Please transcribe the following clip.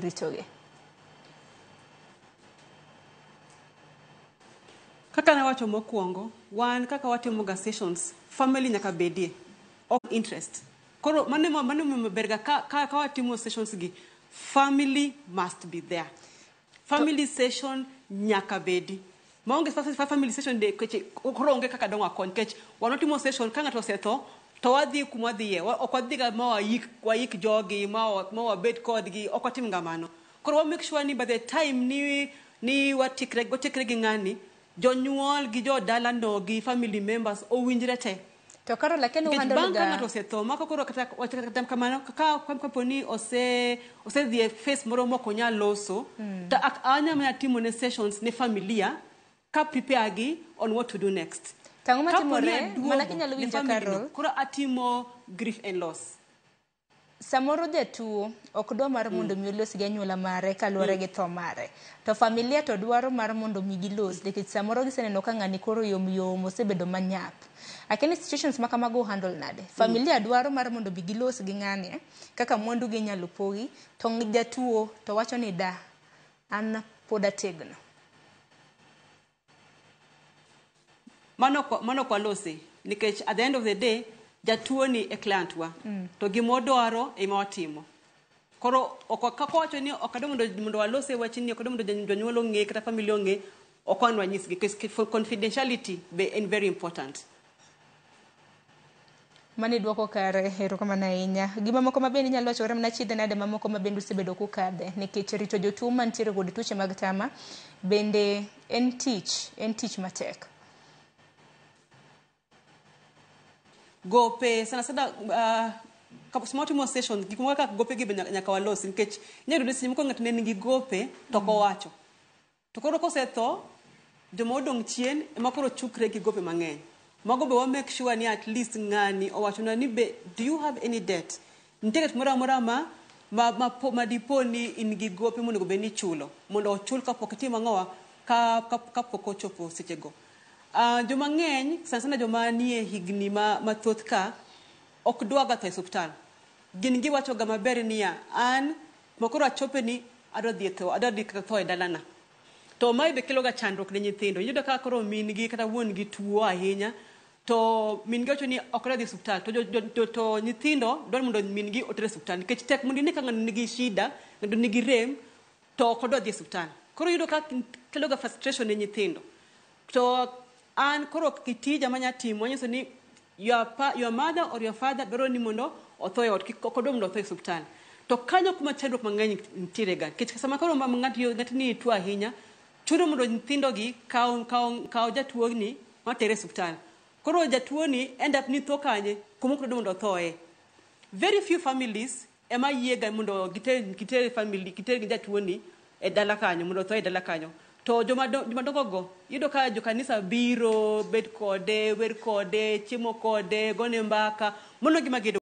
ritoge. Kaka na wacho mokwongo, wan kaka watimo sessions, family nyaka bedie, of interest. Koro mane berga ka watimo sessions gi, family must be there. Family session nyaka bedi. Maonge family session de keche koro onge kaka dongwa kon kech wanotimo session ka ngato osetho to wadhi kuma dhiye ok wadhi ga ma wayik jogi ma wabet kodgi ok watim ngamano. Koro wa make sure ni by the time ni watikre gi ngani jonyuol gi jodala no gi family members owinjre te. To karo lakini uhandle ga ngato osetho mako koro kata kamano ka poni ose dhie face moro moko nya loso to anya mana timo ne sessions ne familia ka prepare gi on what to do next. Tangu matimore mana kinyalo winja Carol koro atimo grief and loss. Samoro jatuo ok dwa mar mondo mi los gi anyuola mare kaluwore gi tho mare to familia to dwaro mar mondo mi gilos nikech samoro giseneno ka ng'ani koro yom osebedo manyap. Lakini situations ma kamago handle nade familia dwaro mar mondo mi gilos gi ng'ani kaka mwandu gi nyalo pogi to jatuo to wacho ni da an pod ategno. Mano kwa lose nikech at the end of the day jatuo ni e client wa to gimodwaro ema watimo. Koro kako wacho ni okado mondo walose wachini okado mondo jonyuol ong'e kata family ong'e okwanwa nyisgi because confidentiality be is very important. Mani duoko kare hero kama na inya gima moko mabende nyalo wachore mana chide nade mamoko mabende usebedo kukadhe nikech rito jotuo mantiere kod tuoche mag tama bende en tich matek. Gope sana kapusmotimo session gikumwa ka gope gi nyaka walosi nikech nyedo desi mko ng'at ne nigi gope to ko wacho to koro kosetho jomodong chien ema koro chukre gi gope mang'eny mago be wa make sure ni at least ng'ani owacho na ni be do you have any debt ntiket mora ma dipo ni in gi gope mondo be ni chulo mondo ochul kapok timo ng'owa kapok ochopo sechego. Joma ng'eny sana joma nie higni mathoth ka ok dwaga tho e hospital. Gin giwacho ga maber niya an makoro achope ni adwa dhi tho e dalana. To mai be kelo ga chandruok ne nyithindo. Yudo ka koro min gi kata wuon gi tuo ahinya to min gi wacho ni ok dwa dhi hospital to nyithindo dwaro mondo min gi otere hospital nikech tek mondo ni ka ng'ano nigi shida ng'ano nigi rem to ok dwa dhi hospital. Koro yudo ka kelo ga frustration ne nyithindo. To an koro kitija manya timo nyiso ni your mother or your father dwaro ni mondo otho e ot kodo mondo otho e hospital to kanyo kuma chandruok mang'eny ntiere ga kech sama koro ng'at ni tuo ahinya chudo mondo nyithindo gi kaw jatuo ni matere hospital koro jatuo ni end up ni tho kanye kuma kodo mondo othoe. Very few families ema yiega mondo gitere gi jatuo ni e dala kanyo mondo otho e dala kanyo. To joma dongo go yudo ka jo kanisa biro bet kode wer kode chiemo kode gone mbaka mono gima